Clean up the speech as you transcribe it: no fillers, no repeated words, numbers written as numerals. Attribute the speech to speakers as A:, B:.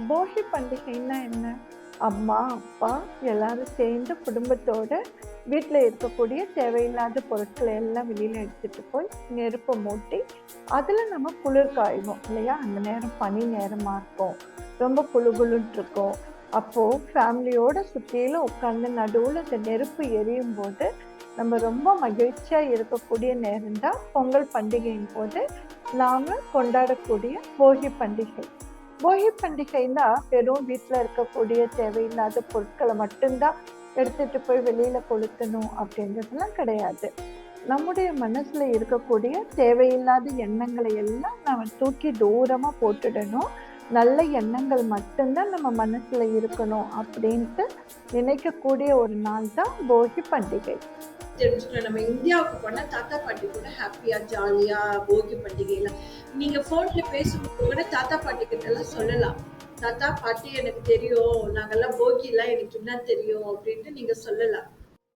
A: போகி பண்டிகைன்னா என்ன? அம்மா, அப்பா எல்லாரும் சேர்ந்து குடும்பத்தோட வீட்ல இருக்கக்கூடிய தேவையில்லாத பொருட்கள எல்லாம் வெளியில எடுத்துட்டு போய் நெருப்ப மூட்டி, அதுல நம்ம குளிர் காய்வோம் இல்லையா? அந்த நேரம் பனி நேரமா இருக்கும். ரொம்ப குளு குளுன்னு இருக்கும். அப்போ ஃபேமிலியோட சுத்திலும் உட்கார்ந்து நடுவுல இந்த நெருப்பு எரியும்போது, நம்ம ரொம்ப மகிழ்ச்சியா இருக்கக்கூடிய நேரம் தான் பொங்கல் பண்டிகையின் போது நாம கொண்டாடக்கூடிய போகி பண்டிகை. போகி பண்டிகைன்னா, வெறும் வீட்ல இருக்கக்கூடிய தேவையில்லாத பொருட்கள மட்டும் தான் எடுத்துட்டு போய் வெளியில கொளுத்தணும் அப்படின்றதெல்லாம் கிடையாது. நம்முடைய மனசுல இருக்கக்கூடிய தேவையில்லாத எண்ணங்கள எல்லாம் நம்ம தூக்கி தூரமா போட்டுடணும். நல்ல எண்ணங்கள் மட்டும் தான் நம்ம மனசுல இருக்கணும் அப்படின்ட்டு நினைக்கக்கூடிய ஒரு நாள் தான் போகி பண்டிகை.
B: தெரிஞ்சுக்கலாம். நம்ம இந்தியாவுக்கு போனா தாத்தா பாட்டி கூட ஹாப்பியா ஜாலியா போகி பண்டிகையில நீங்க போன்ல பேசும்போது கூட தாத்தா பாட்டி கிட்ட எல்லாம் சொல்லலாம். தாத்தா பாட்டி எனக்கு தெரியும், நாங்கெல்லாம் போகி எல்லாம் எனக்கு என்ன தெரியும் அப்படின்ட்டு நீங்க சொல்லலாம்.